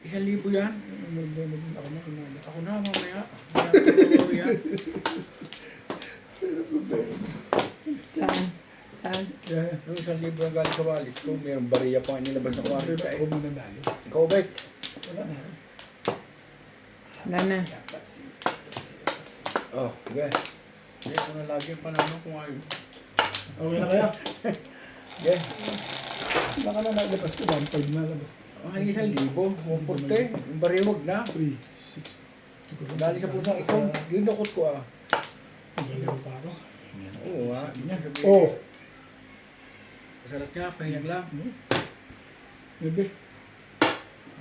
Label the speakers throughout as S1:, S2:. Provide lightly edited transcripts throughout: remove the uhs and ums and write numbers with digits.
S1: 1,000 yan. Ako na, mamaya. Yan.
S2: Saan? Saan?
S1: Yung 1,000 ang galing sa wallet ko, mayroong bariya pa nilabas na 40 eh.
S3: Ako muna nayo.
S1: Ikaw ba?
S3: Wala na.
S2: Wala na.
S1: Oh, sige. Sige, ko na lagi yung panalo kung ayaw.
S3: Okay na kaya?
S1: Sige.
S3: Baka na nalabas ko. 1.5 na labas.
S1: Ang 1,000, 140. Yung bariya wag na.
S3: 3, 6.
S1: Galing sa pusang ikaw, ginukot ko ah.
S3: Naglalaro pa ako.
S1: Oo ah.
S3: Oh!
S1: Kasalat nga, pahinag lang.
S3: Bebe.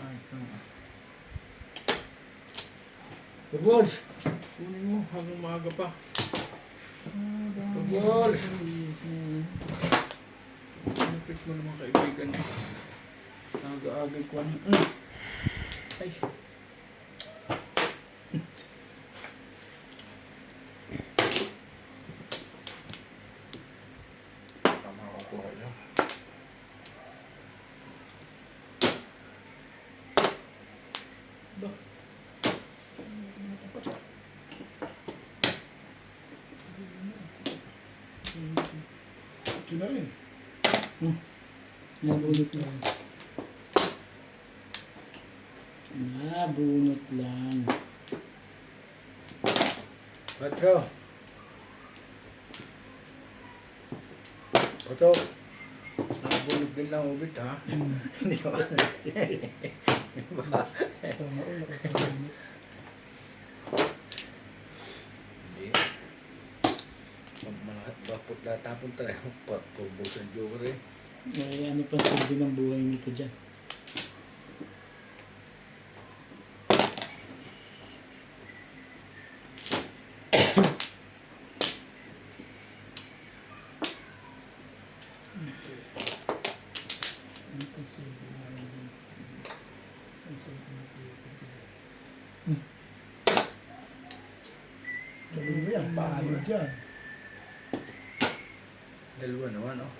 S1: Ay, ito ah. Turbols! Kunin mo hanggang maaga pa. Turbols! Pinapit mo naman kaibigan. Aga-agay ko ano. Ay. Tama ako po kayo. Ba?
S3: Ito na rin.
S4: Nabunot lang. Nabunot lang.
S1: Patro. Oto. Nakabunog din lang ubit ha. Hindi ko alam.
S3: Tama o, nakakalimutan.
S1: Hindi. Malahat ba tapon talaga. Pag-bus ang joker eh.
S4: May ano pa silbi ng buhay nito dyan.
S3: Gawin mo yan, paano dyan?
S1: Dalawa naman oh.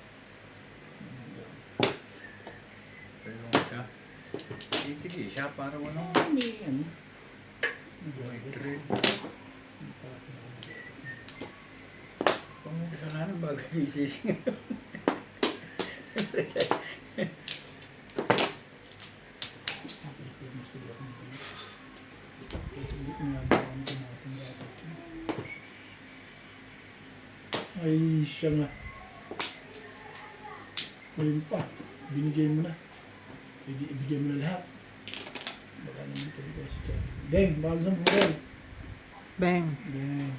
S1: Pero siya. Titigi siya para ano.
S4: May ano.
S1: May trade. Kung may kasalanan bagay isising.
S3: Ay, siya nga. Ayun pa, binigay mo na. Ibigay mo na lahat. Baka naman kayo ba si Charlie. Deng, bakal sa mga
S2: Bang.
S3: Deng.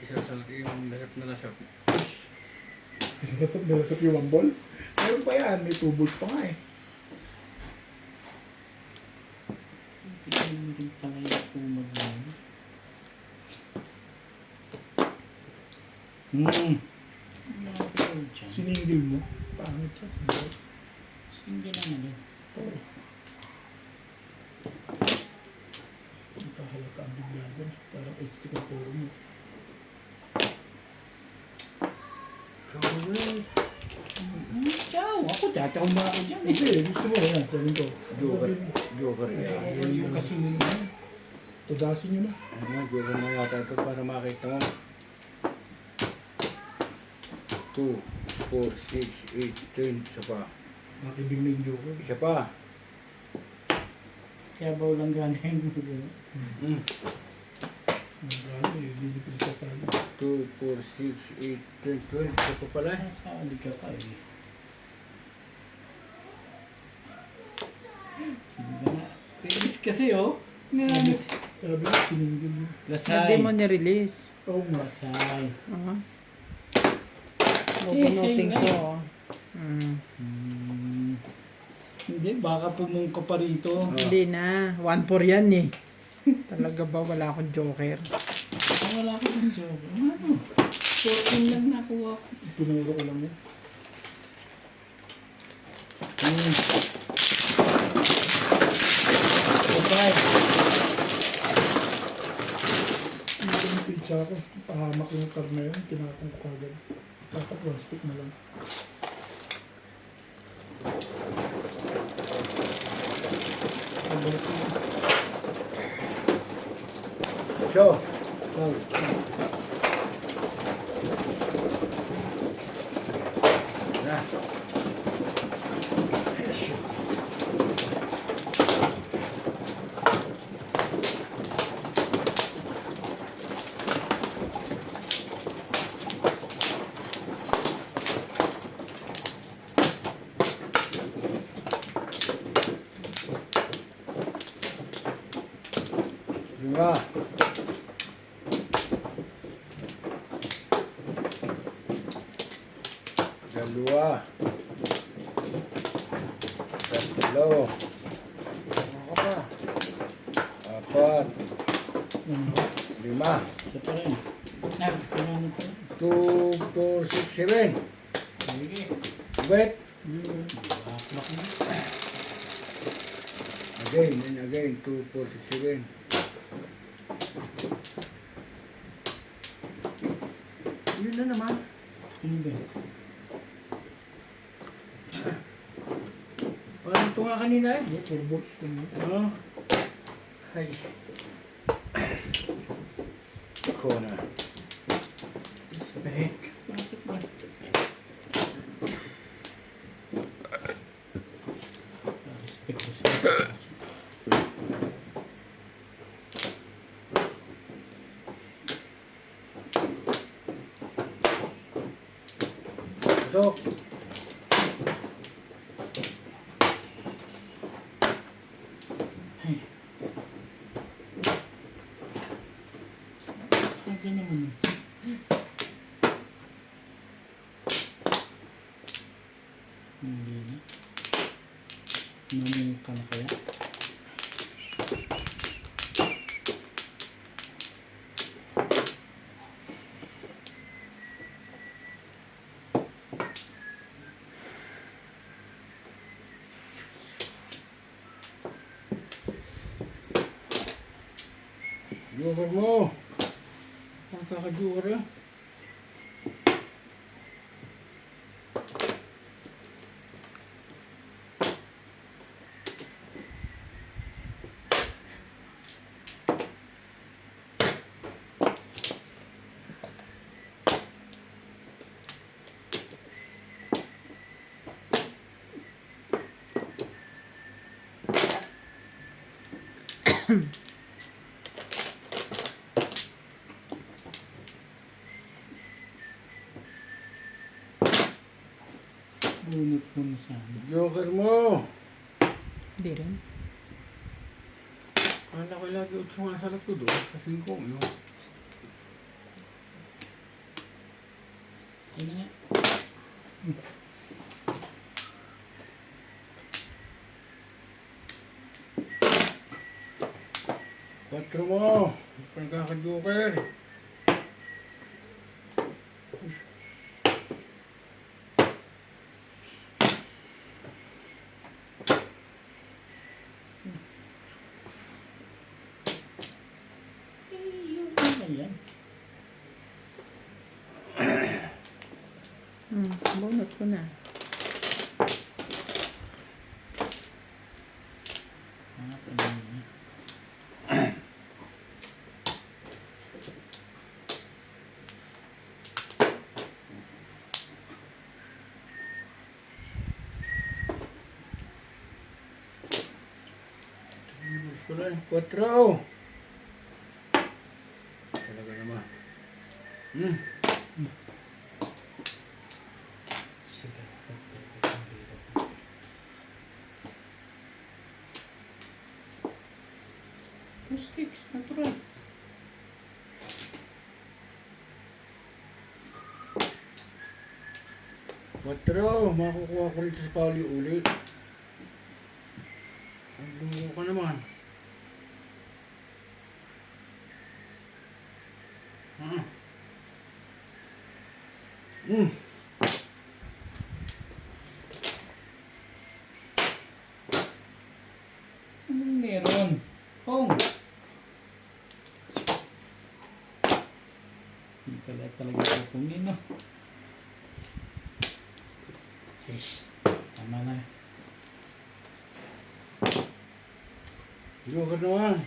S1: Isasalat yung lasap na lasap.
S3: Sinasap na lasap yung 1 ball. Meron pa yan, may 2 balls pa nga eh.
S4: Hindi rin pala yung kumag lang.
S3: Siningil mo. Pangit siya. Siningil.
S4: Single lang na din.
S3: Oo. Nakahalata ang bigla dyan. Parang HT ka puro mo.
S4: Ciao! Ako tataw ba ako dyan?
S3: Hindi, gusto mo yan. Sabihin ko.
S1: Joker. Joker yan.
S3: Ayun yung kasunod na. Tudasin nyo na.
S1: Ano nga, joker na yata ito para makita mo. 2, 4, 6, 8, 10. Isa pa.
S3: Nakibig na yung joker.
S1: Isa pa.
S4: Kaya ba walang gana yung
S1: Mm.
S3: Ang gano eh, hindi nyo pinisasali.
S1: 2, 4, 6, 8, 10, 12. Isa pa pala.
S4: Sasali ka pa eh. Sige na. Release kasi oh. Ngamit.
S3: Sabi ko, siningil mo.
S2: Hindi mo
S4: Lasay.
S2: ni-release.
S3: Oo nga.
S4: Lasay.
S2: Bubunutin
S4: Eh,
S2: ko.
S4: Hindi, baka pumung ka pa rito.
S2: Hindi na. 1-4 yan eh. Talaga ba wala akong joker?
S4: Wala ko ng job. Ano? 14 lang nakuha ko.
S3: Pinuro ko lang yan. Hindi yung pizza ko. Pahamak yung car na yun. Tinatang ko kagad. Dapat 1 stick na lang.
S1: Tatlo.
S3: Oh.
S1: Na. Lima. Dalawa. Tatlo. Ano ka pa? Apat. Lima.
S4: Isa pa rin. Ano pa rin?
S1: 2, 4, 6, 7.
S4: Sige.
S1: Wait.
S4: Baklak na.
S1: Again and again. 2, 4, 6, 7. Yun na naman.
S4: Ano ba?
S1: Parang ito nga kanina eh.
S3: Hindi, 4 balls ko na.
S1: Ano? Ay. Ako na.
S4: Respect. Bakit ba? Respect.
S1: Ito.
S4: Ay. Aga naman. Hindi na. Maming ka na kaya?
S1: Joker mo. Ang kaka-joker eh.
S4: Bunot mo na sana.
S1: Joker mo.
S2: Hindi rin.
S1: Kala ko lagi 8 nga sa likod oh. Sa 5 yun.
S4: Ano nga?
S1: Patro mo. Pagkaka-joker.
S4: Yung ano yan?
S2: Bunot ko na.
S4: Hanap ano yun?
S1: Gusto na eh. 4. Talaga naman.
S4: Sige. Two sticks, natural.
S1: Patro, makukuha ko rito sa pali uli. Ang lungo ka naman.
S4: Anong meron? Hong! Hindi talaga pupungin, no? Ish. Tama na.
S1: Joker naman.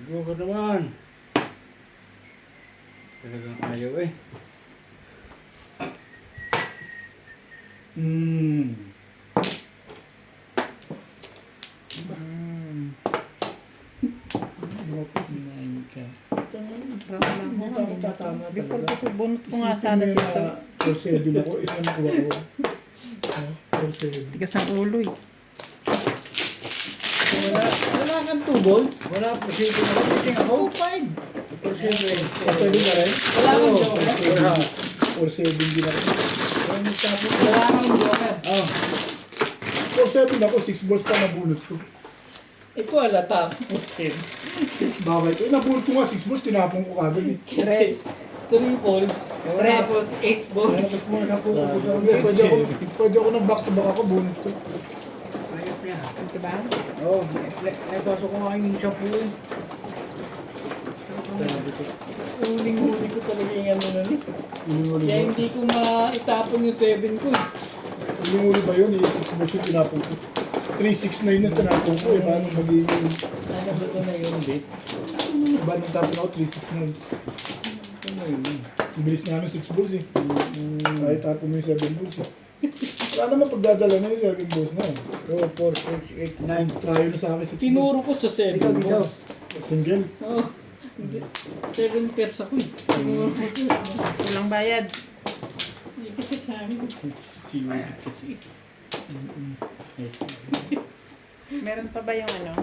S1: Joker naman. Talagang ayaw eh.
S4: Nine ka.
S3: Hindi pa ako tatama
S2: Before
S3: talaga.
S2: ko bunot ko nga
S3: Isipin
S2: sana
S3: mo yun
S2: dito.
S3: na 4-7 ako, isang ko ako. 4-7.
S2: Tigas ang ulo eh.
S4: Wala kang 2 balls?
S1: Wala po siya ito. Nakating ako.
S4: 2-5.
S1: Por siyempre.
S3: 4-7 ka rin?
S4: Wala kang joker?
S1: Wala.
S3: 4-7 din ako.
S4: Wala kang joker.
S1: Oh.
S3: 4-7 ako, 6 balls pa nabunot ko.
S4: Ito alata. 7.
S3: Bakit? Nabunot ko nga 6 balls, tinapon ko kagad eh.
S4: Kasi 3 balls. Tapos 8 balls.
S3: Tapos mo na po ako sa
S4: Sabi.
S3: pwede ako ng back to back ako, bunot ko.
S1: Ayop niya.
S2: Diba?
S1: Oo. Naipasok ko nga yung shampoo eh.
S4: Sabi ko. Uling-huli ko talaga yung ano na ni.
S3: Uling-uli
S4: Kaya
S3: ba?
S4: hindi ko maitapon yung 7 ko eh.
S3: Uling-uli ba yun? 6 balls yung tinapon ko. 3-6-9 yung tinapon ko eh. Paano magiging...
S4: Ano ba ito na yung bit?
S3: Ba nung tapon ako 3-6-9?
S4: Ito na yun.
S3: Ang bilis nga ng 6 balls eh. Kahit tapon mo yung 7 balls eh. Wala naman pagdadala na yung 7 balls na eh.
S1: 2, 4, 6, 8, 9.
S3: Try na sa akin 6 balls.
S4: Tinuro ko sa 7
S1: Ikaw, ikaw.
S4: balls.
S3: Single.
S4: Oo. 7 pairs ako eh. Tinuro ko sa
S2: Walang bayad.
S4: Hindi kasi sa amin. Siwit kasi.
S2: Meron pa ba yung ano?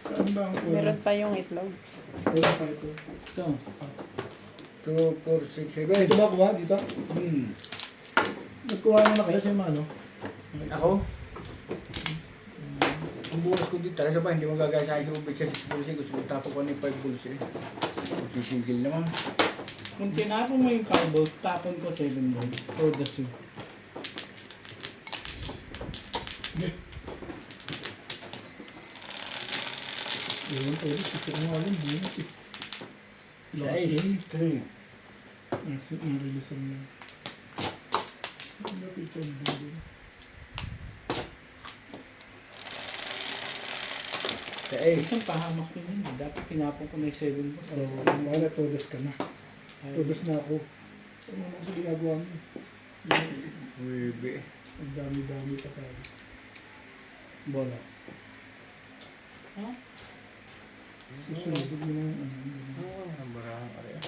S3: Saan ba ang kuha?
S2: Meron pa yung itlog.
S3: Wala pa ito.
S4: Ito.
S1: 2, 4, 6, 7.
S3: Ito ba kuha dito?
S1: Hmm.
S3: Nagkuha na kayo sa ano?
S1: Ako? Ang bukas ko dito, talaga ba, hindi magagaya sa akin sa ubig sa 6 bulls eh. Gusto ko tapo ko ng 5 bulls eh. Pisigil naman.
S4: Kung tinapon mo yung 5 balls, tapon ko 7 balls. For the suit.
S3: Hindi. Ayun, pwede. Gusto ko nga alam. Bunot eh. Lakas yun.
S1: 3.
S3: Nareleasan lang. Ano picture mo din?
S4: Isang pahamak din yun. Dapat tinapon ko na yung 7 balls.
S3: Oo, bahala, todas ka na. Todas na ako. Ano naman sa ginagawa mo?
S1: Uy,
S3: Ang dami-dami pa tayo.
S4: Bolas. Ha?
S3: Susunod mo ng ano.
S1: ang barang area.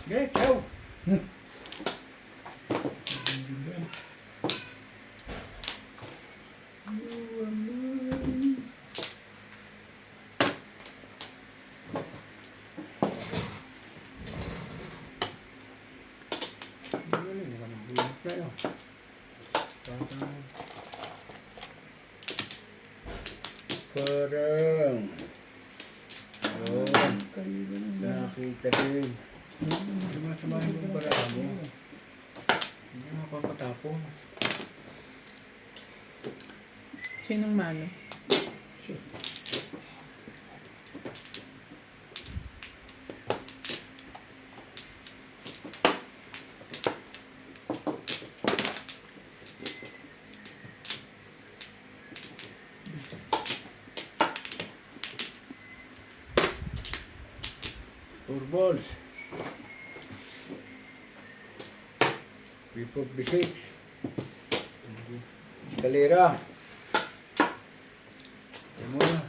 S1: Okay, ciao.
S3: Ang ganda.
S1: Parang. Yun.
S3: Kayo ganun lang.
S1: Nakita rin. Hindi mo samahin yung barang mo. Hindi mo mapapatapon.
S2: Sinong mano?
S3: Shit.
S1: Four balls. B4, B6. Eskalera. Yan mo na.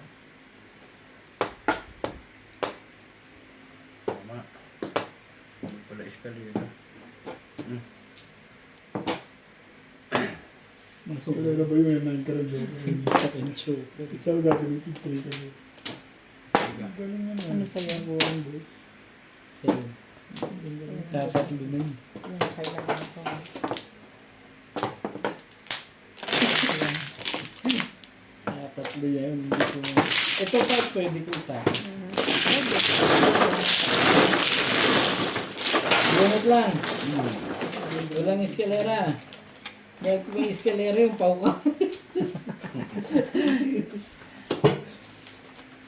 S1: Tama. Hindi pala eskalera.
S3: Kalera ba yun? 9 ka rin joke.
S4: Hindi ka rin joker.
S3: Isa ko gagamitin 3 ka rin. Galing na
S2: Ano sa'yo?
S3: Buwan boots.
S4: 7. Dapat din.
S2: Yung kailangan ko.
S4: Tatlo yan. Hindi ko. Ito pa pwede ko tapon. Bunot lang. Walang eskalera. Dahil kung may eskalera yung pau ko.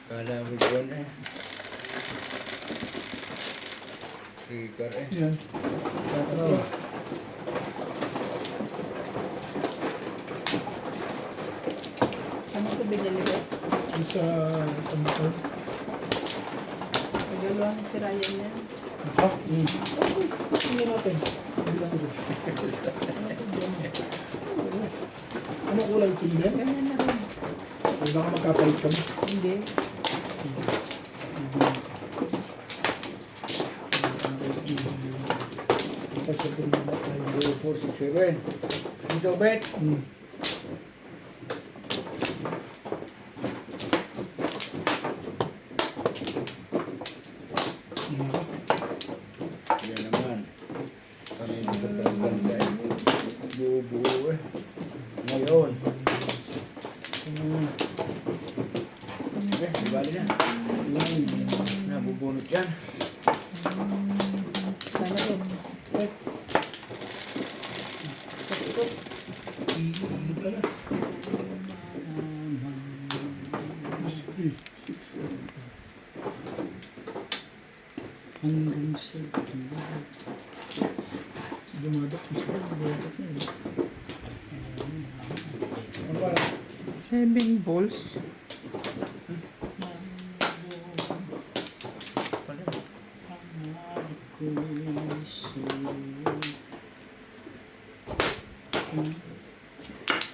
S1: Kala mo dyan eh. Trigger eh.
S3: Yan.
S2: Ano ko binili ko?
S3: Yung sa Tambakan.
S2: Pagalawa ng si Ryan yan.
S3: Ha? Tingnan natin. Bilang ko. Ano kulay ito din?
S2: Ganyan na rin.
S3: Ay, baka magkapalit kami.
S2: Hindi.
S3: Kasi ito rin na tayo.
S1: 2, 4, 6, 7. Dito, bet. Yan naman. Kami dito talagang dahil buo-buo eh. Ngayon. Di bali na. Nabubunot yan.
S2: Sana rin.
S3: Ano ka na? 3, 6, 7.
S4: Hanggang sa dulo.
S3: Dumadak ko siya. Dumadak na yun. Ano ba?
S2: 7 balls.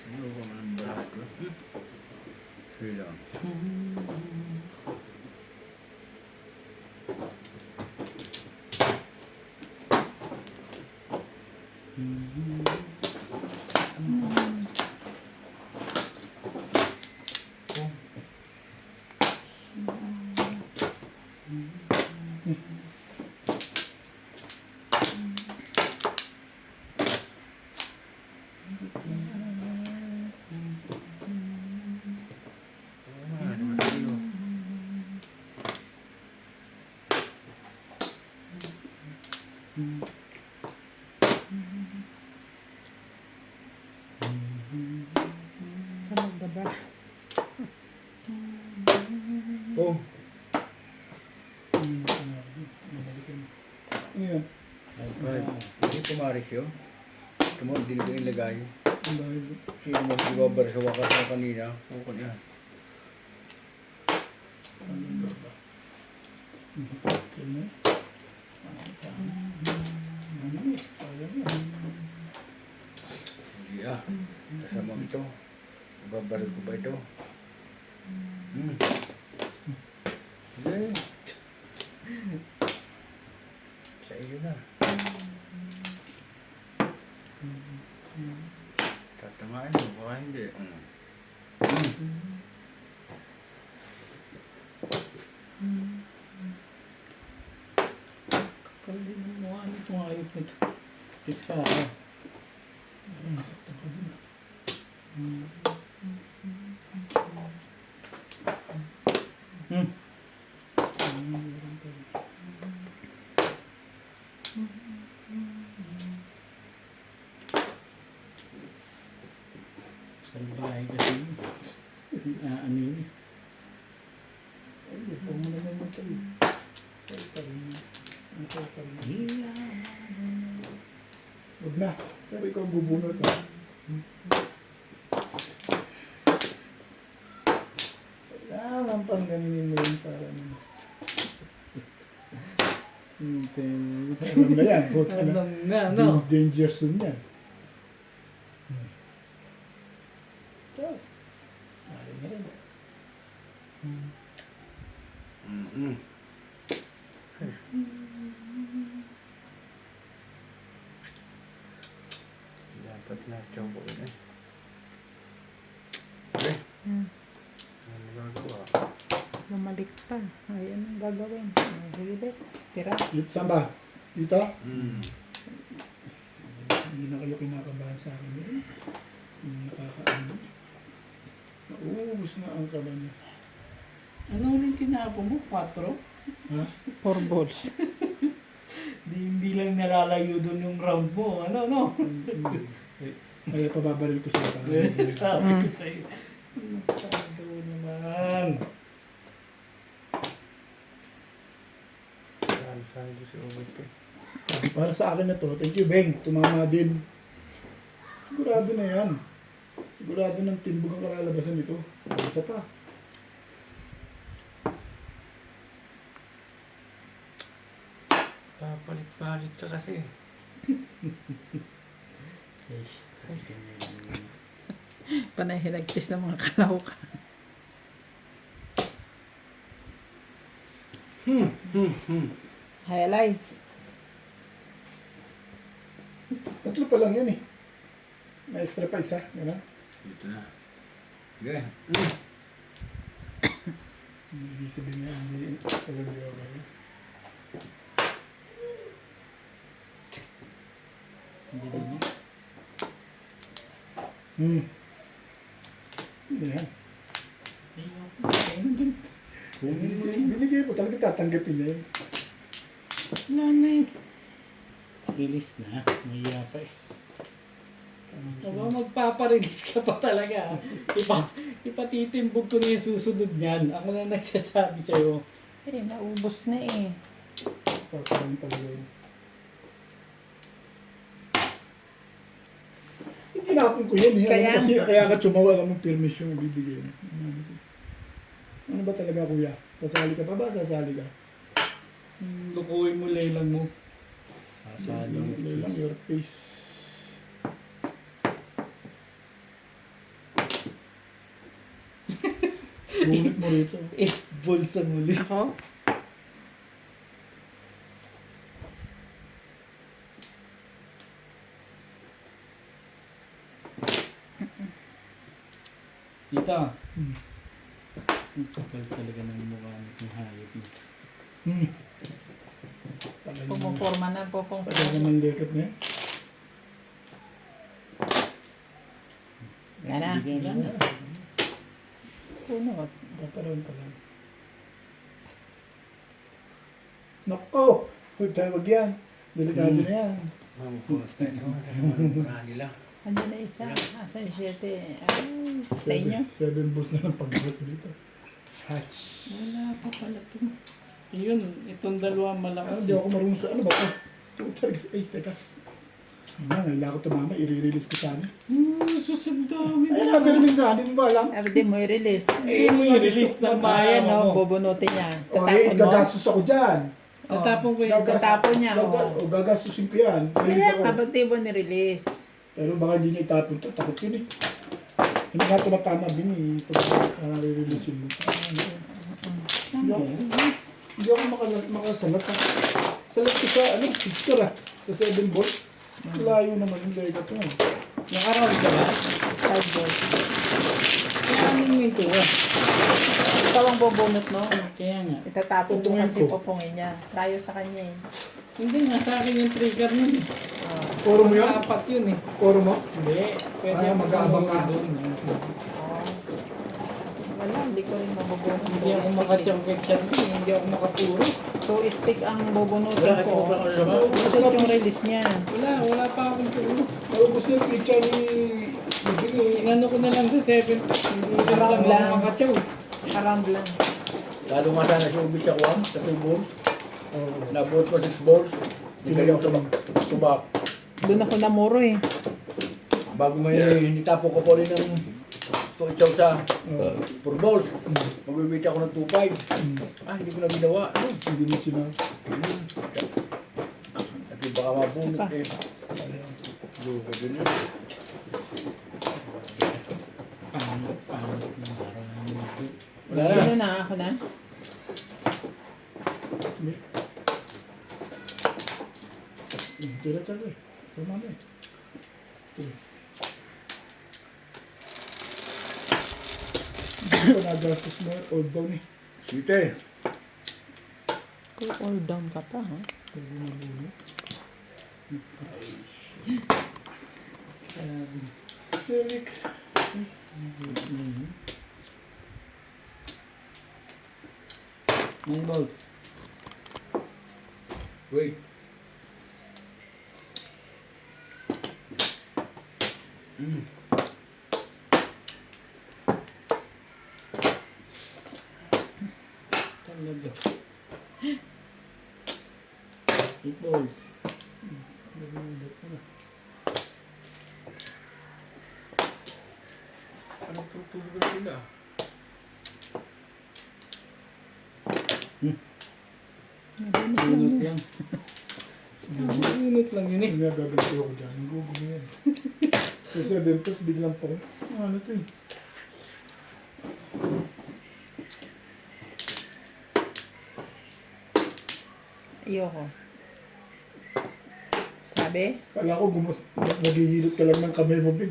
S1: Ano ba man ang balat ko? Sige lang.
S2: Talaga ba?
S1: Oh,
S3: Ano yan?
S1: hindi pumaris yun. Ito mo, hindi ko ilagay.
S3: Ang dahil.
S1: Sino mo ibabar sa wakas na kanina? Bukod yan.
S3: Ano ba? Sino? Ano eh? Sayang yan.
S1: Hindi ah. Kasama ito. Ibabar ko ba ito? Hindi. Sa iyo na. Tatangain mo, baka hindi.
S4: Kapal din ang mukha nitong ayot nito. 6 ka ako.
S3: Ayun, saktan ka din ah. Meron pa rin.
S4: Sa bahay kasi yun. Ano yun eh.
S3: Ay, ito mo naman yung tayo. Sa'yo pa rin. Ang sa'yo pa rin. Huwag na. Pero ikaw bubunot ah. Kailangan pang ganinin mo yun para naman. Alam na yan. Buta na.
S4: Alam na, no?
S3: Danger zone yan. So, ayaw na rin.
S1: Dapat na chobo yun eh. Okay. Ano gagawa?
S2: Bumalik pa. Ay, anong gagawin? Ay, sige, bet. Tira.
S3: Dito, saan ba? Dito?
S1: Mm.
S3: Hindi na kayo kinakabahan sa akin eh. Hindi nakakaano. Nauubos na ang kaba niya.
S4: Ano ulit tinapon mo? 4?
S3: Ha?
S2: 4 balls.
S4: Hindi lang nalalayo doon yung round mo. Ano?
S3: Kaya pababaril ko sa parang.
S4: Sabi ko sa'yo. Ano pa naman?
S1: Saan doon si Ubit eh?
S3: Para sa akin na to, thank you Beng, tumama din. Sigurado na yan. Sigurado ng timbog ang kalalabasan nito. Isa pa.
S1: Papalit-palit ka kasi.
S2: Panay hinagpis ng mga kalawak. Hayalay.
S3: Tatlo pa lang yan eh. May extra pa isa. Gano'n?
S1: Dito na. Okay.
S3: Hindi sabihin niya, hindi talaga okay.
S4: Hindi din.
S3: Hindi yan.
S4: Ayun.
S3: Binigay mo talaga tatanggapin niya yun.
S4: Wala na eh. Release na. Mahiya pa eh. Aba, magpaparelease ka pa talaga. Ipatitimbog ko na yung susunod niyan. Ako na nagsasabi sa'yo.
S2: Naubos na eh.
S3: Parang talaga yun. Tinapon ko yan eh.
S2: Kaya-
S3: Kaya ka tsumawa lang mong permission yung bibigay mo. Ano ba talaga kuya? Sasali ka pa ba? Sasali ka?
S4: Lukuhin mo lelang mo. Sasali
S3: Lang your face. Ngunit mo rito.
S4: Eh, ball sa muli.
S2: Ako?
S4: Dito. Ang kapal talaga ng mukha ng hayop nito.
S3: Talaga naman.
S2: Pumuporma na po pong
S3: Talaga naman lekat na yan.
S2: Yan na.
S4: Bigyan lang.
S2: Punot.
S3: Kaparoon pa lang. Nako! Huwag tayo wag yan. Delikado na yan.
S1: Marami nila.
S2: Andiyan na isa. Asa yung 7? Ay, sa inyo?
S3: 7 balls na ng paggawas dito. Hatch.
S4: Wala pa pala ito. Yun, itong dalawa malakas.
S3: Hindi ako marunong sa ano ba ito? Ay, teka. Ngayon ako tumama, i-release ko sana.
S4: Susunod dami
S3: Ay, nabirilin sana, hindi mo ba alam?
S2: Sabi din mo i-release.
S4: Eh, mo i-release na
S2: Ayan
S4: maawa
S2: no,
S4: mo.
S2: bubunutin niya.
S3: O, eh,
S2: Tatapon mo.
S3: gagastos ako dyan.
S4: Tatapon ko yun.
S2: Tatapon niya,
S3: O, gagastusin ko yan. Release
S2: Kaya
S3: ako.
S2: kapag di mo ni-release.
S3: Pero baka hindi niya itapon to, takot yun eh. Hindi nga tumatama din eh, pag re-release mo. Hindi ako makasalat ha. Salat ko sa, 6 star ha. Sa 7 balls. Layo naman yung lega to.
S4: Nakaroon ka ba?
S2: 5 balls.
S4: Kaya anong minto ka?
S2: Ikaw ang bubunot, no?
S4: Kaya nga.
S2: Itatapon mo
S3: Pupungin
S2: kasi
S3: ko.
S2: pupungin niya. Layo sa kanya eh.
S4: Hindi nga sa akin yung trigger nun.
S3: Puro mo yun?
S4: Apat yun eh.
S3: Puro mo?
S4: Hindi. Pwede
S3: Ah,
S4: ako
S3: mag-aabang ka.
S4: doon.
S2: Wala, hindi ko rin mabubunot.
S4: Hindi ako makachangkit-chan eh. Hindi ako makapuro.
S2: 2 stick ang bubunutin ko.
S3: Naubos
S2: Kasi
S3: na,
S2: yung release niya.
S4: Wala pa akong puro.
S3: naubos na yung picture ni Bibing eh.
S4: Inano ko na lang sa 7. Hindi na lang
S2: Lang.
S4: ako makachaw.
S2: Around lang.
S1: Lalo nga sana si Ubit sa kuwan, sa 2 balls.
S3: Oo.
S1: Nabuot ko 6 balls. Pinali ako sa tubak.
S2: Doon ako namuro eh.
S1: Bago may nitapo ko po rin ng itaw sa 4 balls. Magbibita ako ng 2-5. Hindi ko na ginawa.
S3: Hindi mo sinabi.
S1: At baka mabunot
S2: Isa pa.
S1: eh. Luka din yun.
S4: Pangit ng marami.
S1: Wala na.
S2: Sino na? Ako na?
S3: Hindi. Tira tsaka eh. Tumama eh. Hindi ko nagastos mo all down eh.
S1: Site.
S2: Kung all down ka pa, ha?
S3: Eric.
S4: 9 volts.
S1: Wait.
S4: Talaga. 8 volts.
S1: natutulog na sila.
S4: Unot lang. Unot lang yun eh.
S3: Hindi nga gaganti ako dyan. Ang gugulo yan. Kasi Adentos, biglang po. Ano to eh?
S2: Ayoko. Sabi?
S3: Kala ko naghihilot ka lang ng kamay mo, Big.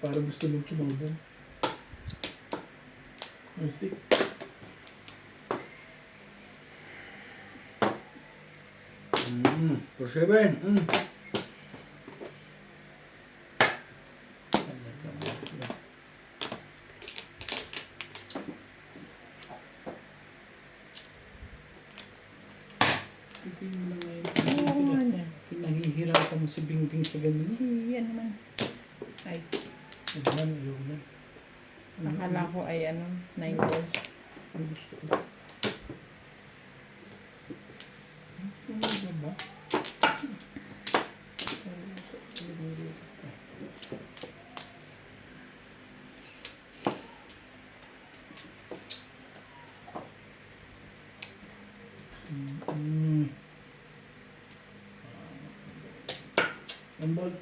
S3: Para gusto mong chumaw doon. Ang stick.
S1: For 7.
S4: Tigil mo lang ngayon.
S2: Oo nga na.
S4: Pinahihirapan mo si Bingbing sa ganun.
S2: Yan naman. Ay,
S3: Ayan, ayaw na.
S2: nakala ko ay 9 balls.
S3: Ang gusto ko. Ano ba? Ang ball.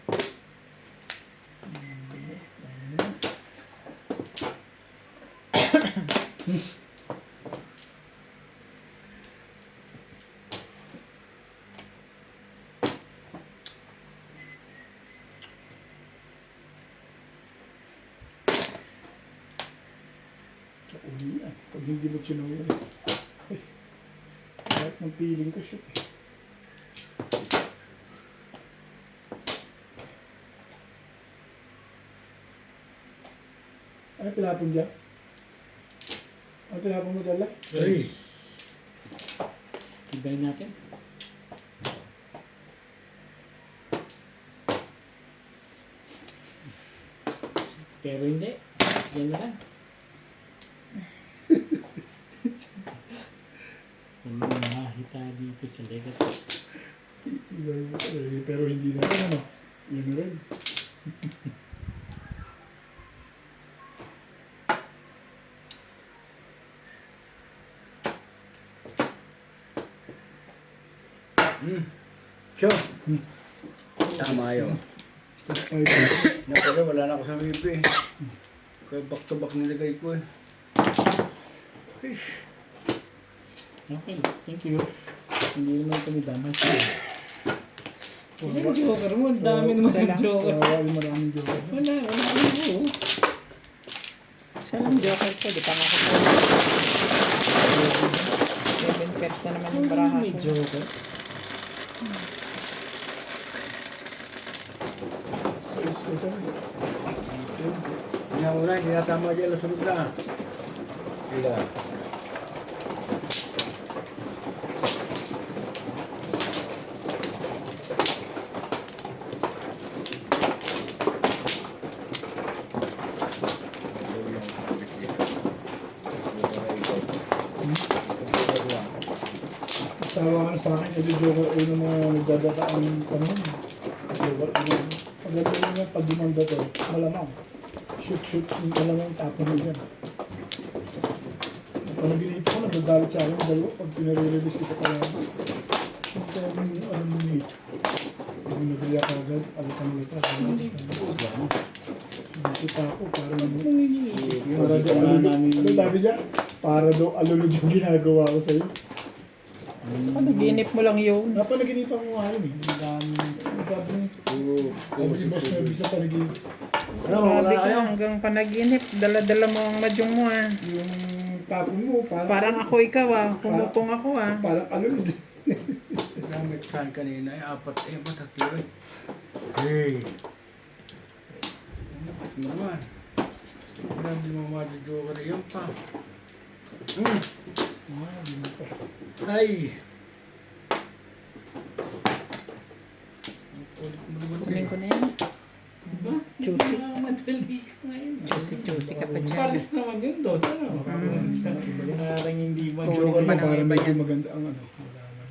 S3: Sa uli yan. Pag hindi mo chinaw yan. Ay. Lahat ng feeling ko shoot. Ano tinapon dyan? Ano tinapon mo dyan?
S1: Ay.
S4: Ibayin natin. Pero hindi. Yan na lang. Ano makahita dito sa legat.
S3: Iba pero hindi na rin ano. Yan na rin.
S1: Sure. Tama yun.
S3: Ay,
S1: Napala, wala na ako sa BP. Kaya back to back nilagay ko eh.
S4: Okay, thank you. Hindi naman kami damay. Yung joker mo, ang dami naman yung joker.
S3: Wala maraming joker.
S4: Wala mo.
S2: Saan ang joker ko? Di pa nga ako 7 pets na naman yung baraha
S4: May
S2: ko.
S4: joker.
S3: Sa isko ito.
S1: Kanya una, hindi na tama dyan, lasunod na. Sila.
S3: Tawa ka na sa akin, kasi joker yun ang mga nagdadataang panahon. Joker yun. Pagdating nyo pag dumanda to, malamang. Shoot, malamang tapon mo dyan. Pag nag-iniip ko, nagagalit sa akin, dalawa, pag pinare-release kita pala. Ang tawag mo, alam mo nito. Pag nag-react ka agad, alitang lita. Sinisita ako, parang para daw alulod. Ano sabi niya? Para daw alulod yung ginagawa ko sa'yo.
S2: Panaginip mo lang yun.
S3: Napanaginipan ko nga yun eh. Ang dami. Sabi niya, sabi ni Boss Nervous sa panaginip.
S1: Ano, wala
S2: Grabe
S1: na
S2: ka
S1: kayo?
S2: hanggang panaginip. Dala-dala mo ang madyong mo ah.
S3: Yung tapon mo,
S2: Parang ako ikaw ah. Pumupong ako ah.
S3: Parang alulod.
S1: Gamit saan kanina ay 4 eh, ba 3 eh. Hey! Ano naman? Grabe mo joker yan pa.
S3: Ah, di mo pa.
S1: Ay! Ulit mo naman
S2: Kunin ko na yan.
S4: Diba?
S2: Juicy.
S4: Madali ka ngayon.
S2: Juicy ka pa dyan.
S4: Pares naman yun, dos. Ano? Parang hindi
S3: Ang
S4: man.
S3: joker mo,
S2: pa ng
S3: parang
S2: iba
S3: medyo
S2: yan.
S3: maganda ang ano. Wala naman.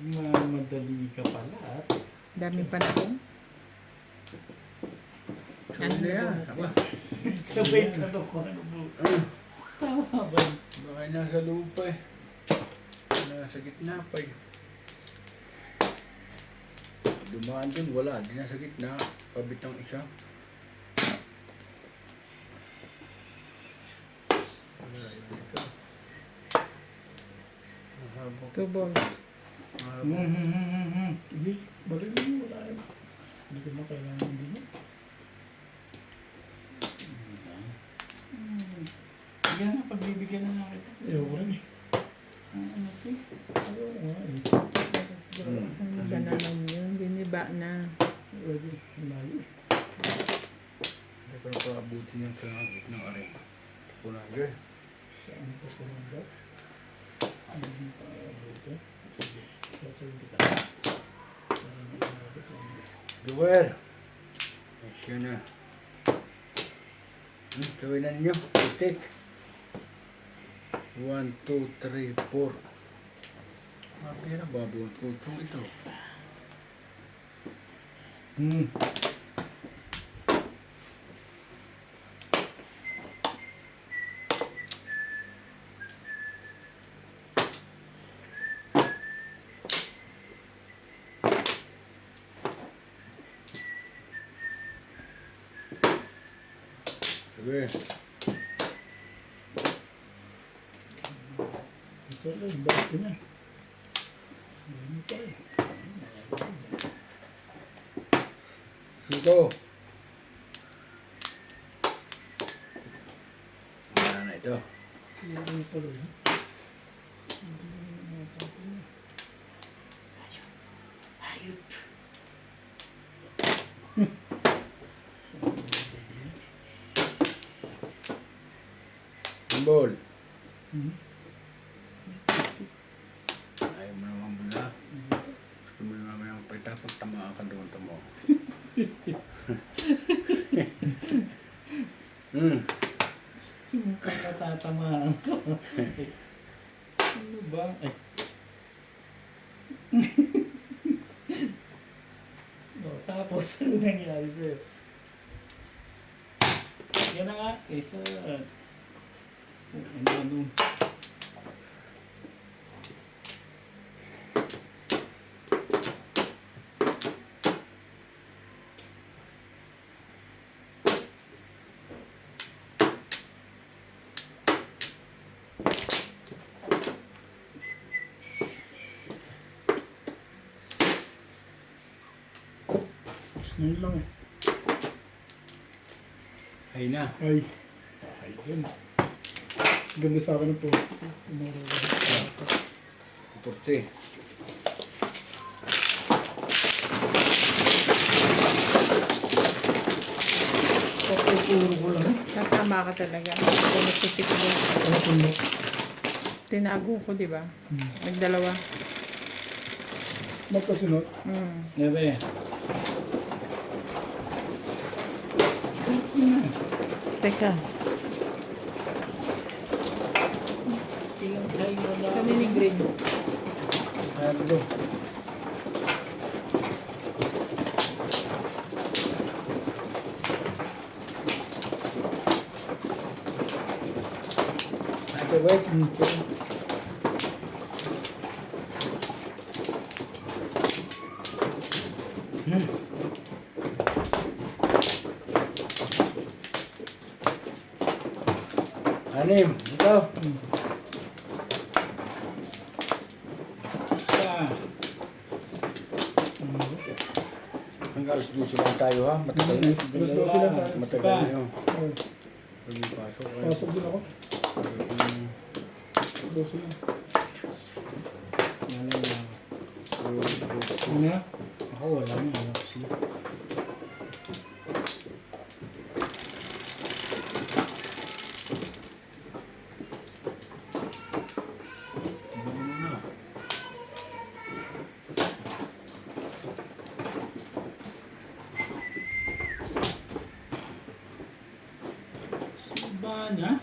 S4: Nagmamadali ka pala.
S2: Daming panahon.
S1: Ano na yan? Aba,
S4: Sabay tanong ko ano po. Tama ba?
S1: baka nasa lupa eh. Nasa gitna pa eh. Dumaan dun, wala. Di nasa gitna. Kabit ang isa. Wala, yun ito. Mahaba.
S2: 2 balls.
S1: Mahaba.
S3: Sige, balik mo. Wala yun. Hindi ko na kailangan din yun.
S4: Sige na, pagbibigyan na lang kita.
S3: Ewan ko rin eh.
S4: Ano to eh?
S3: Ayaw ko nga eh.
S2: Ano ba naman yun? Biniba na.
S3: Pwede. Malayo eh.
S1: Hindi ko na paabutin yung sa gitna arin. Tipo na agad.
S3: Saan pa pumunta? Hindi pa abutin. Sige, sasabihin kita. Para mailabot sa kanila.
S1: Duwer! Asya na. Gawin na ninyo. Stick. 1, 2, 3, 4. Mapira ba buong kutsong ito? Sige.
S3: Ito lang, bakit ko niya? Ano pa eh?
S1: Sito. Wala na ito.
S3: Ano pa rin?
S4: Hayop.
S1: Simbol. Ayaw mo naman bula. Gusto mo naman yung paitapag tamaan ka doon tamo.
S4: Gusto mo pa katatamaan ko. Ano ba? Ay. Tapos, ano nangyari sa'yo? Yan na nga, kaysa... ano.
S3: Ngayon lang eh.
S1: Ay na.
S3: Ay. Ay din. Ganda sa akin ng post ko.
S1: Porte.
S3: Puro ko lang.
S2: Tatama ka talaga. Pumutusik mo.
S3: Ano puno?
S2: Tinago ko, di ba? Nagdalawa.
S3: Magkasunod.
S4: Nebe.
S2: Teka,
S4: Ilang tayo na lang.
S2: kami ni Green.
S1: Ano? Ate, wait. Anim, ito.
S4: Isa.
S1: Hanggang alas 12 lang tayo ha. Matagal na.
S3: Alas 12 lang tayo.
S1: Matagal na yun.
S3: Oh,
S1: Pag may pasok.
S3: pasok din ako. 12 lang.
S4: Ano lang.
S3: Ano nga?
S4: Ako wala na. Wala ko sila. Subana.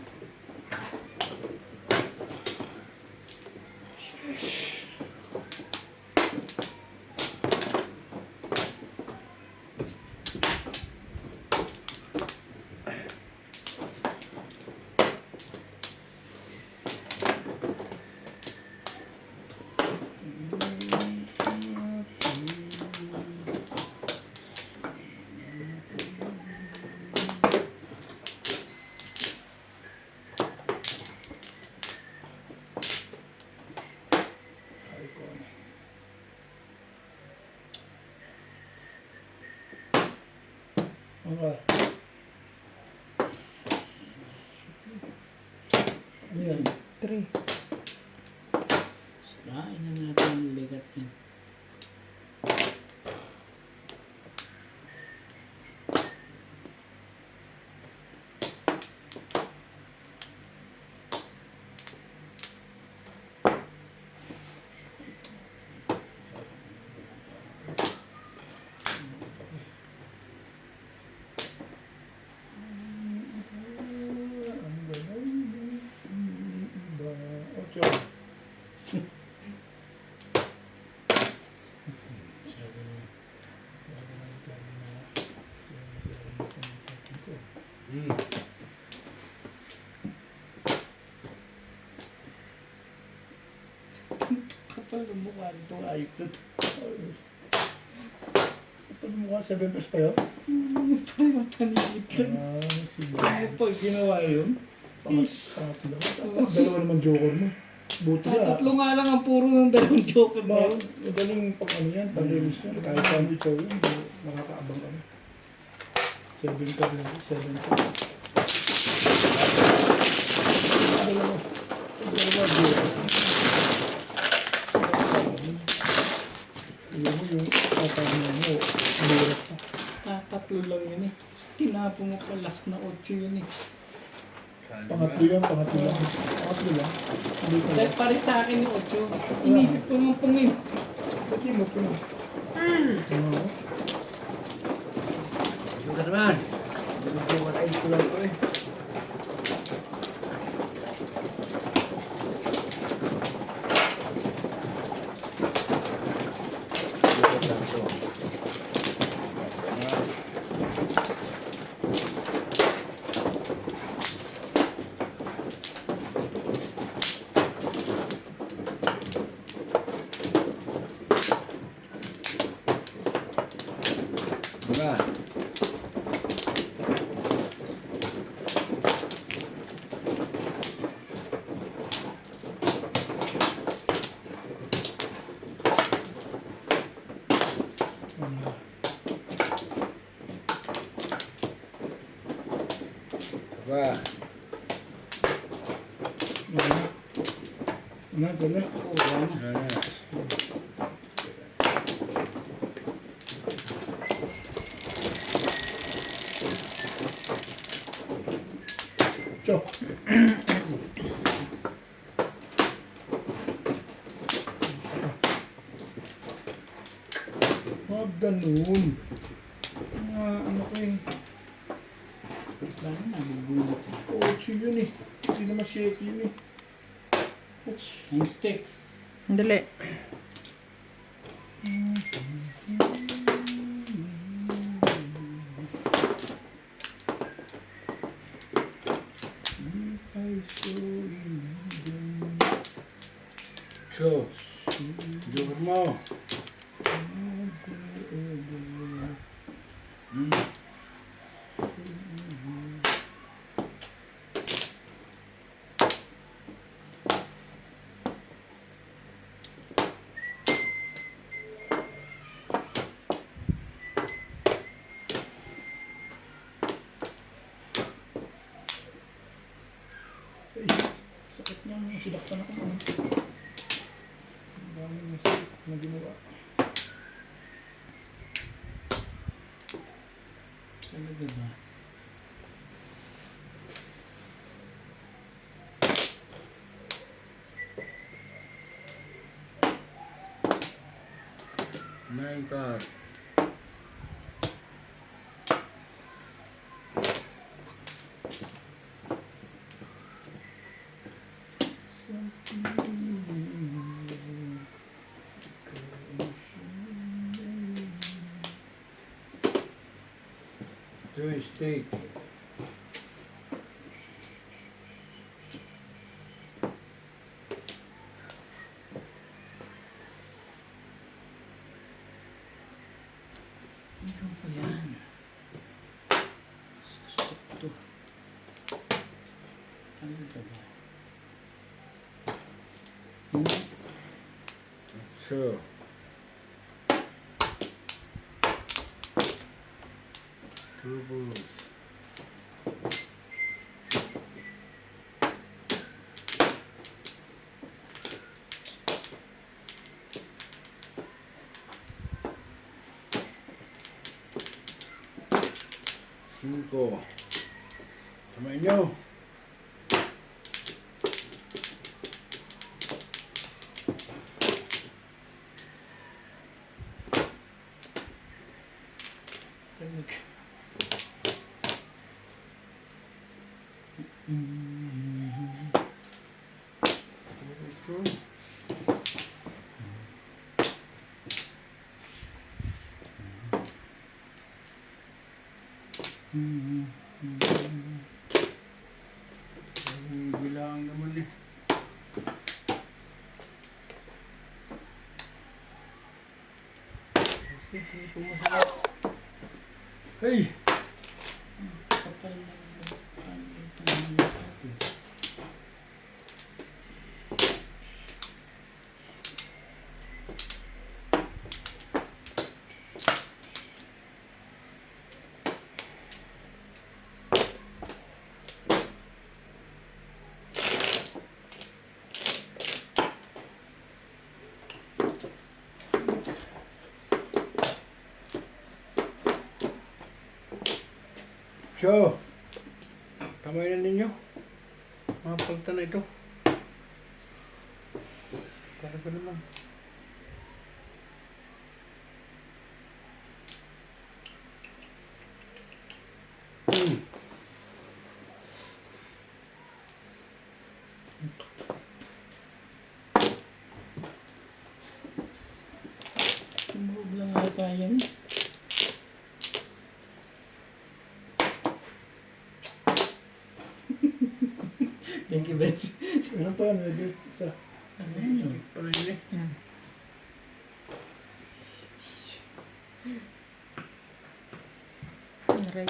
S3: Okay. Ano yan?
S2: 3.
S4: Sirain na natin ang ligat yan.
S3: Ocho.
S1: Hmm.
S4: Kapal ng mukha nito, ayop na to.
S3: Ito mukha 7 pesos pa yun?
S4: Parang panigit lang.
S3: Sige.
S4: Ano pag ginawa yun?
S3: Pangatlo. Dalawa naman joker mo. Buti ka.
S4: Tatlo nga lang ang puro ng dalawang joker na
S3: Ba,
S4: yun.
S3: madaling pag ano yan, pag-release yan. Kahit saan ikaw yun, makakaabang kami. 7 ka rin, 7 ka. Dalawa. Dalawa, joker. Alam mo yung tatama mo, hirap pa.
S4: Tatlo lang yun eh. Tinapo mo pa last na 8 yun eh.
S3: Pangatlo yan, pangatlo lang. Pangatlo lang. Hindi ka
S4: Dahil pare sa akin yung 8. Inisip ko ng pungin.
S3: Ba't di mo pa na? Oo.
S1: Ito ka naman. Wala ko lang ito eh. Diba? Diba?
S3: Ano, dala.
S4: Oo, wala na.
S1: Ano na?
S3: Chok. Huwag ganun. Ano ko eh.
S4: Wala na, nagugulat.
S3: 8 yun eh. Hindi naman 7 yun eh. Ouch.
S4: 9 sticks.
S2: Dali.
S1: So, joker mo. Hmm.
S3: Ay, sakit niya. Sinaktan ako. Ang daming sakit na ginawa.
S4: Talaga ba?
S1: My God. Joystick.
S4: Ano ba yan? Mas gusto ko to. Ano ba ba?
S1: Sure. Purples. Cinco. Kamay nyo. Bilang naman eh. Hindi ko masarap. Hey!
S4: Kapal na
S1: So, kamay na ninyo. Mga palta na ito. Para ba naman?
S4: Tumulog lang ata yan. Thank you, Bet.
S3: Ano pa yan? Medyo isa.
S1: Sakit pa rin eh.
S2: Aray.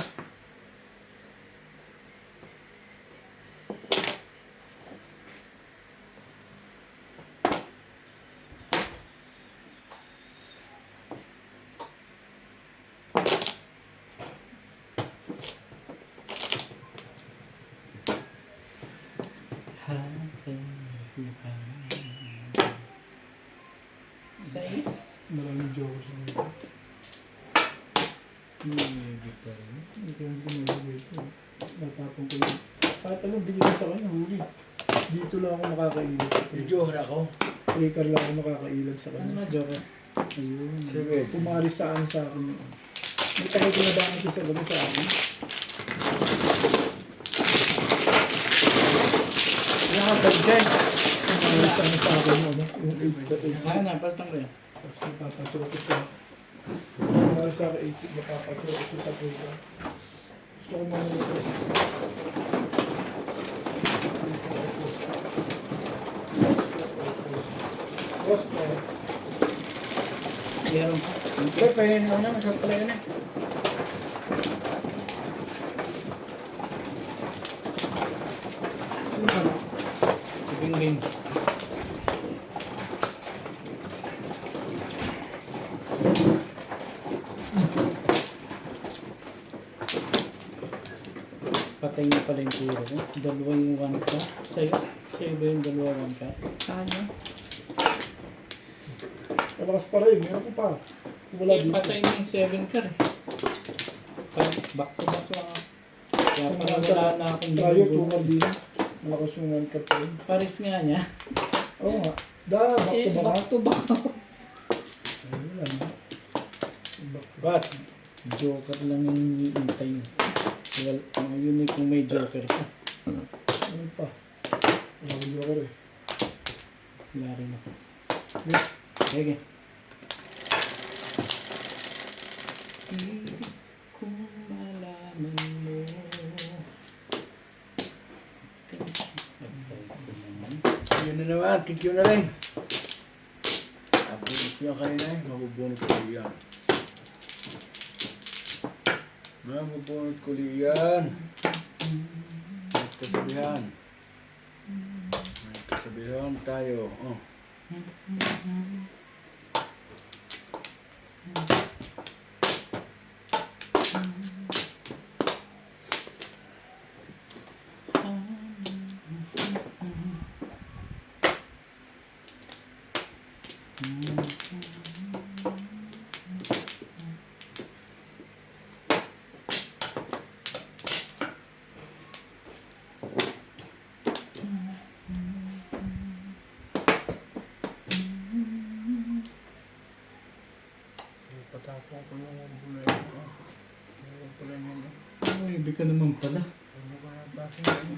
S4: Size?
S3: Maraming joke sa mga.
S4: Hindi pa rin.
S3: Hindi ko yung ginagawa ito. Natapon ko yun. Kahit anong bigyan sa kanya, huli. Dito lang ako makakailag.
S1: Medyo ako.
S3: Flicker lang ako makakailag sa
S4: Ano
S3: kanya.
S4: na, Joker? Ayun.
S1: Sige.
S3: Pumaris saan sa akin yun. May tayo pinadaan ko sa gabi sa akin.
S1: Nakakal dyan.
S3: Pumaris saan sa akin yung ano, yung 8.
S4: Ah, napaltang ko yan.
S3: Tapos napapachoko ko siya. Pumaris sa akin 8, napapachoko ko sa pulga. Gusto ko manunod sa 6. Boss,
S4: Meron pa.
S1: Hindi, pahin lang na. Masarap pala yan eh.
S4: Bing-bing. Patay na pala yung puro ko. Dalawa yung 1 ka. Sa'yo? Sa'yo ba yung dalawa 1 ka?
S2: Ano?
S3: malakas pa rin. Meron ko pa. Wala
S4: Eh,
S3: dito.
S4: patay na yung 7 ka rin. Back to back lang ako. Kaya pala wala na akong
S3: Tayo,
S4: ginugol.
S3: 2 card din. Malakas yung 1 card pa rin.
S4: Paris nga niya.
S3: Oo nga. Back
S4: Eh,
S3: to back.
S4: back to back ako.
S3: Ayun lang.
S1: Ba't?
S4: Joker lang yung iniintay. Well, mga unique kung may Joker ka.
S3: Ano pa? Wala ko joker eh.
S4: Wala rin ako.
S3: Yeah.
S4: Sige. Kung malaman mo.
S1: Yun na naman. Thank you na rin. Tapos nyo kanina eh. Mabubunot ko yan. Mabubunot ko yan. May kasabihan. May kasabihan tayo. Oh. Namumulay ako. Pala niya.
S4: Oh, ibig ka naman pala.
S1: Ano ba na bakit ano?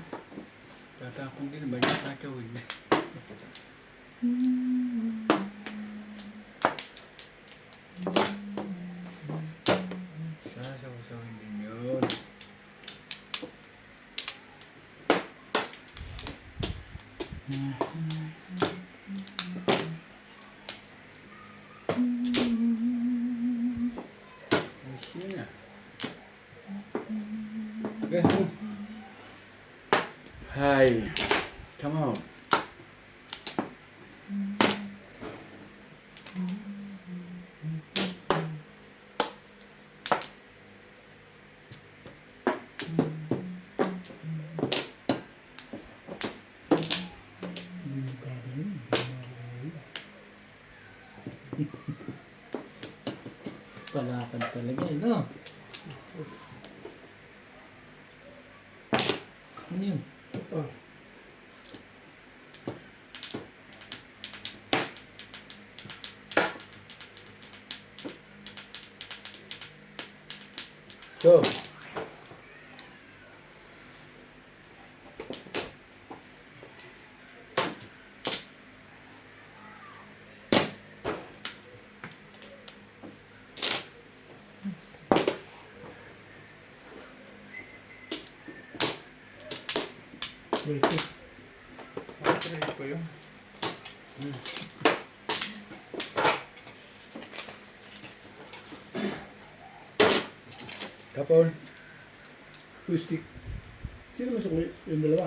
S1: Tatakong din ba yung tatawid? Sasawsawin din yun. Ayos yun ah. Okay. Hi. Come on.
S3: Hindi mo gagawin.
S4: Palakad talaga eh, no? Ano yun?
S3: Ito.
S1: So.
S3: Braces.
S1: Try ko yun. Tapon.
S3: Two stick. Sino masukli? Yung dalawa.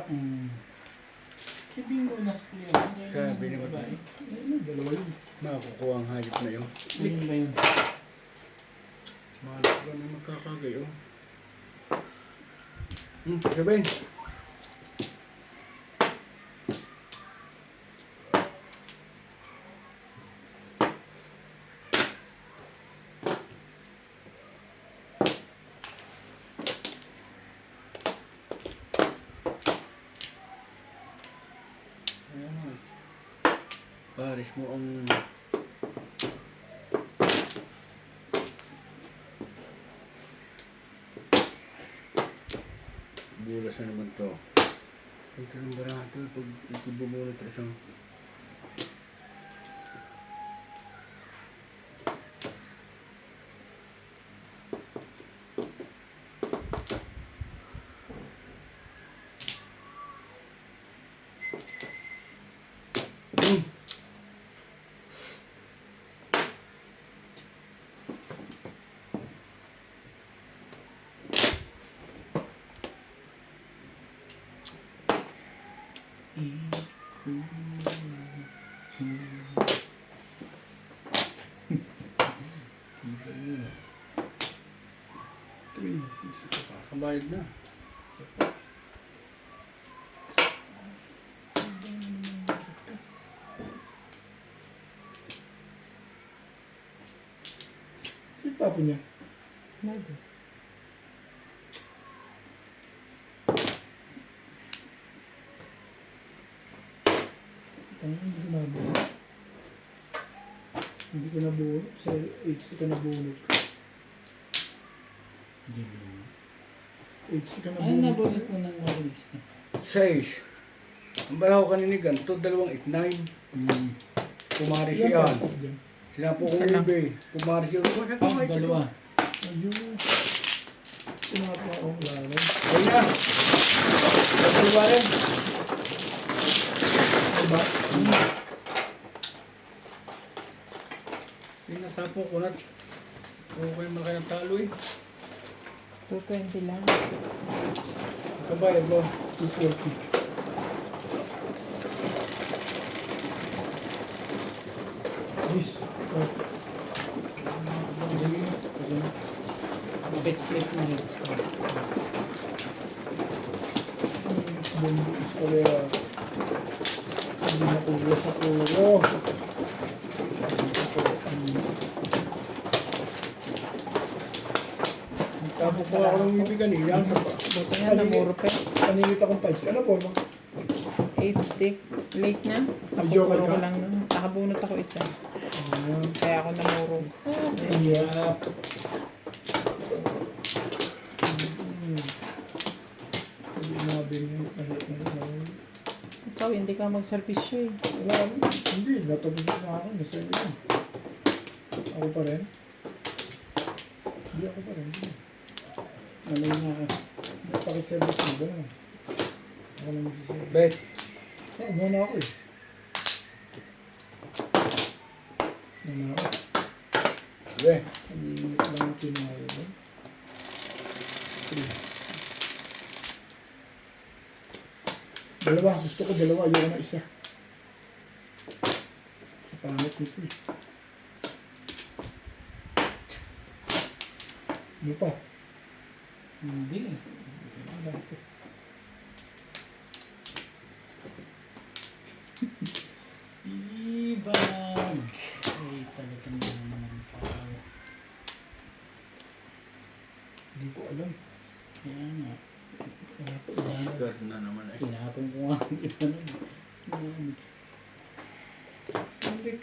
S4: Si Bingo na school yun.
S1: Sabi ni
S4: ba?
S3: Ano, dalawa yun.
S1: Makakukuha ang hayop na yun.
S4: Yun ba yun?
S1: Mahal ko na magkakagayo. Sabihin. Ayan. Paris mo ang bulas na naman to. Ito ng barato pag bumulot rin siyang
S3: Three, six, isa pa.
S1: kabayad na.
S3: Isa pa. Yung tapo niya.
S2: Nado.
S3: Hindi ko nabuo. Hindi ko nabuo. Sa HT ka nabunod. HT ka
S4: Ay,
S3: nabunod.
S4: nabunot mo ng marilis ka.
S1: 6. Ang bayaw kaninigan to 289. Pumari
S3: Yan,
S1: siya.
S3: plastic dyan.
S1: Sinapo ko
S2: Isa
S1: ng
S2: lang.
S1: eBay. Pumari siya. Kung siya
S4: Ah, dalawa.
S3: Ayun. Tinapa ako lalo.
S1: Ayun na. Dalawa rin.
S3: Diba?
S1: Pinatapo ko na. Okay, malaki ng talo eh.
S2: 220 lang.
S1: Kabayad mo.
S3: 240. Yes.
S4: Mag-split mo yun.
S3: Bumbu escalera. Hindi na ulo sa ulo.
S1: Tapo ko ako ng eBay kanina.
S2: Buto nga na muro pa.
S3: Paningit akong pipes. Ano po?
S2: 8 stick. Late na.
S3: Joker
S2: Tapos
S3: ka?
S2: ko lang nun. Nakabunot ako isa. Kaya ako namurog.
S4: Hirap.
S3: Hindi mabili.
S2: Ikaw, hindi ka magservisyo eh.
S3: Wala, hindi. Natapos na ako. Nasa iyo na. Ako pa rin. Hindi ako pa rin.
S4: Ano yung mga...
S3: Pakiservice mo ba naman? Ako lang magsiservice.
S1: Bet.
S3: Muna ako eh. Muna ako.
S1: Okay.
S3: Hindi lang ako kinaya ba? Dalawa. Gusto ko dalawa. Ayoko na isa. Sa pangit nito eh. Ano pa?
S4: Hindi.
S3: Wala ito.
S4: Ibag. Ay, talagang naman tao.
S3: Hindi ko alam.
S4: Kaya nga.
S3: Wala pa iba.
S1: God na naman eh.
S4: Tinapon ko nga ang iba nun.
S3: Balik.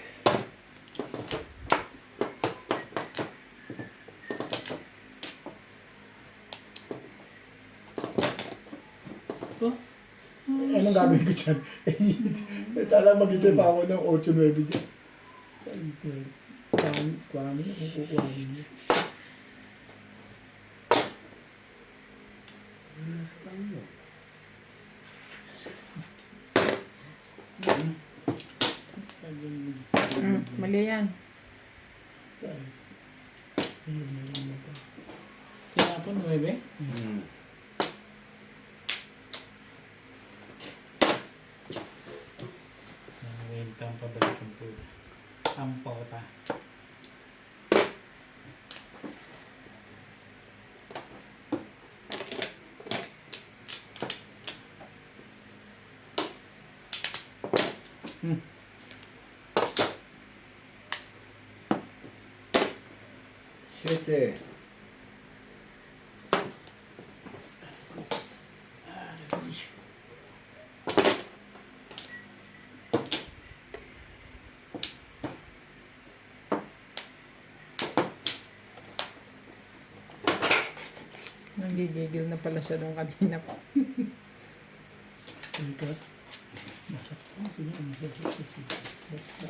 S4: Oh,
S3: Anong gagawin ko dyan? Tala mag-ipay pa ako ng 8-9 dyan. Ayos na yun. Kwami na kung kukuhanin niya.
S2: Mali yan.
S3: Dahil. Ayun, meron na pa.
S4: tinapon 9?
S1: Hmm.
S4: Welcome pabalikin po. Ang pota.
S1: Siete.
S2: Nanggigigil na pala siya nung kanina pa.
S3: Ikat. Masaktan. Sige, masaktan. Sige. Basta.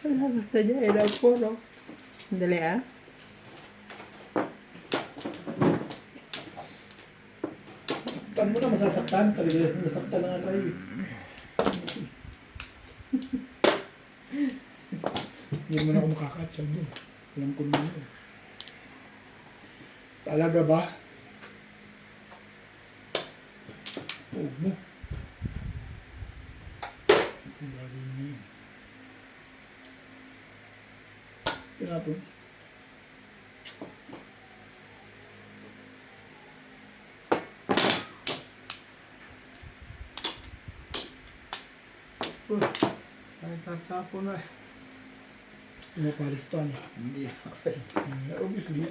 S2: Wala na niya. Ilan po, no? Sandali ah.
S3: Tan mo na masasaktan. Talaga nasaktan na nga tayo. Hindi naman ako makakatsa doon. Alam ko naman yun. Talaga ba? Huwag mo. Ang gagawin mo yun. Pinapon.
S1: Ay, tatapo na eh.
S3: Umapalis pa na.
S1: Hindi mapest.
S3: Obviously,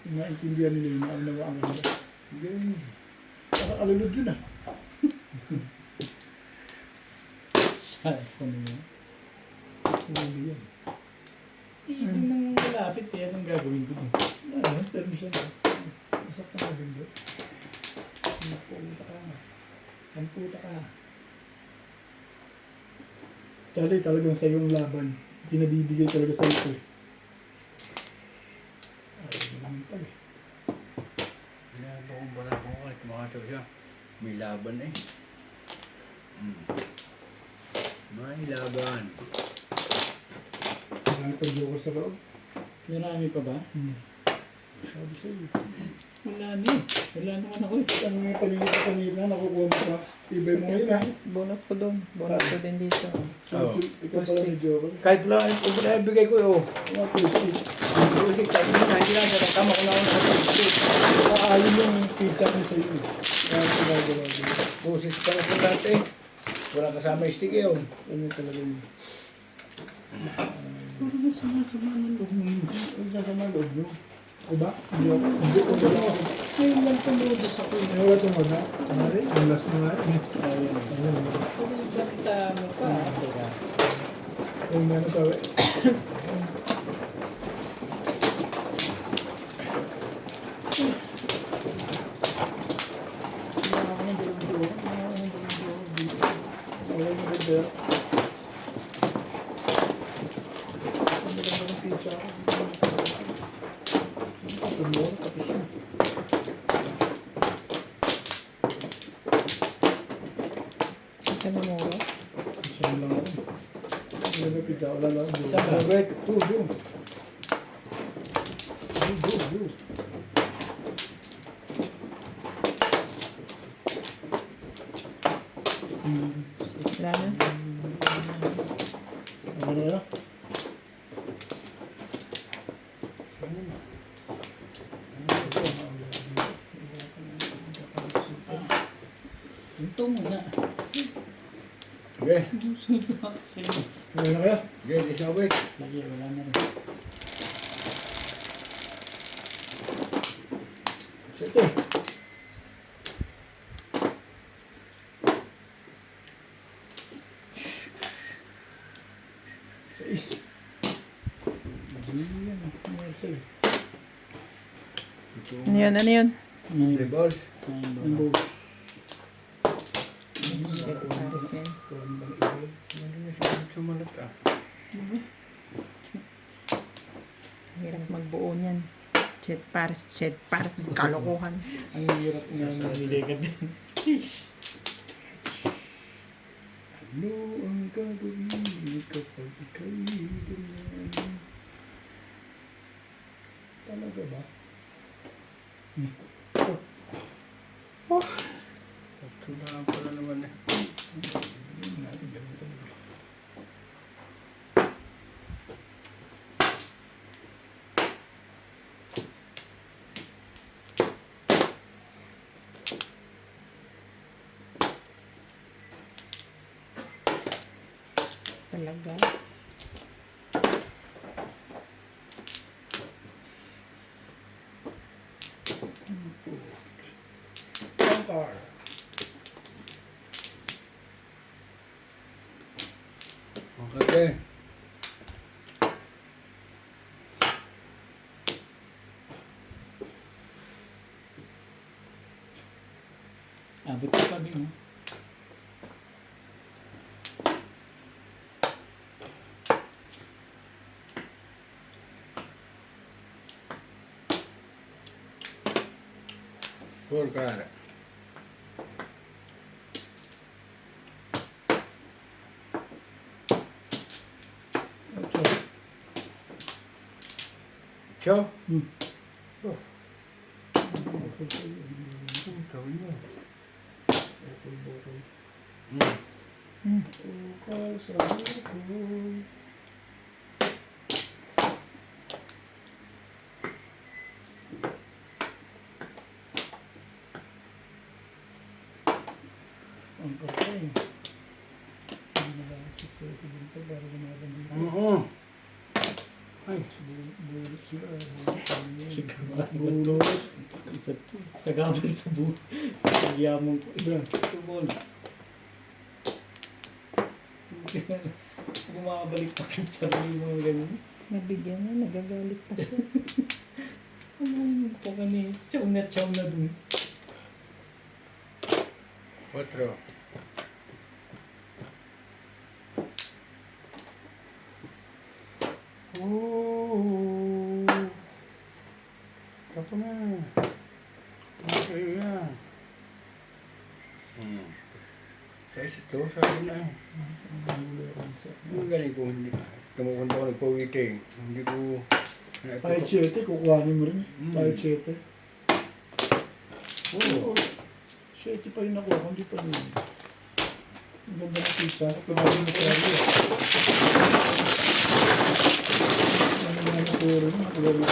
S3: maintindihan nila yun. Naunawaan ka nila.
S1: Ganyan.
S3: Parang alulod yun ah.
S4: Cellphone mo.
S3: Hindi yan.
S4: Hindi nang malapit eh. Anong gagawin ko dun?
S3: Ayun, permission na. Masaktan ka din doon. Puta ka nga. Ang puta ka. Charlie, talagang sa yung laban. Pinabibigay talaga sa ito eh. Ay, naman pala eh.
S1: Pinabakong ba na ako kahit makataw siya. May laban eh. Hmm. May laban.
S3: Marami pa joker sa loob.
S4: Marami pa ba?
S3: Sabi sa'yo.
S4: Wala na eh. Wala naman ako eh.
S3: Ang mga paningin sa kanina, nakukuha mo pa. Ibay mo ngayon ah.
S2: Bunot ko doon. Bunot ko din dito.
S1: Oo.
S3: Ikaw pala may joker.
S1: Kahit wala, kung pinabigay ko oh.
S3: Mga twisted.
S1: Kasi kahit hindi lang siya, tama ko lang ako nakapagpapit.
S3: Ayun yung pizza ko sa'yo eh. Kaya ginagawa ko.
S1: Pusit pa na po dati. Wala kasama yung stick eh oh.
S3: Ano talaga yun.
S4: Puro na sumasama ng loob mo yun.
S3: Ang sasama loob mo. O ba? Hindi ako. Hindi ko ba ako.
S4: Ngayon lang tumudos ako eh.
S3: Ano ba ito mo na? Mari? Ang last na nga.
S4: Ayun.
S3: Ayun.
S4: Pero ibang mo pa. Teka.
S3: Yung mga nasabi. Wala ako ng dalawang joke. Wala ako ng dalawang joke dito. Wala yung order. Ang maganda ng pizza ako. Tumor, tapos yun.
S2: Ito na mo.
S3: Isang lang ako. Ang maganda ng pizza. Wala lang.
S4: Isa lang.
S3: Wait. Go. Go.
S2: Wala na.
S3: Ano na kaya?
S4: Ito muna.
S1: Okay.
S4: Gusto ko ako sa inyo.
S3: Ano na kaya?
S1: Okay, this na wait.
S4: Sige, wala na rin.
S3: So ito. Sais. Hindi yan. Ano yan sa'yo?
S2: Ano yun? Ano yun?
S1: The balls.
S3: Ang bowl.
S2: Pares na yun.
S3: Kuhan ba na ibig?
S1: Sumalat ah.
S2: Hirap magbuo niyan. Chet pares, kalokohan.
S4: Ang hirap nga nililigad din.
S3: Ano ang gagawin kapag ika'y ganyan? Talaga ba?
S1: Sudahan pala naman eh.
S3: Hindi natin ganun talaga.
S2: Talaga.
S3: Conquer!
S1: Okay.
S4: Abot ko pa din.
S1: Full cara.
S3: Ocho.
S1: Ciao.
S3: Bukal sa bukol. Ang kapay. Hindi na lang si President ko para gumagan dito.
S1: Ay.
S3: Bulot siya. Bulot.
S4: Bulot. Sa gabal sa sa pagyamong ko.
S3: Iba.
S4: Two balls. Bumabalik pa rin sa rin mga ganun.
S2: Nabigyan na, nagagalit pa siya.
S4: Ano yung pa kani? Chow na dun.
S1: Otro. Oh. Tapo na. Okay na. Sa ito, sabi na. Ang galing ko, hindi. Tumukunta ko nagpawiting. Hindi ko...
S3: Kahit 7, kukuhanin mo rin. Kahit 7.
S1: Oo.
S3: 7 pa rin ako, hindi pa rin. Ang ganda ng pizza. Pinagin mo sa rin. Ano nga na puro na, nakulala.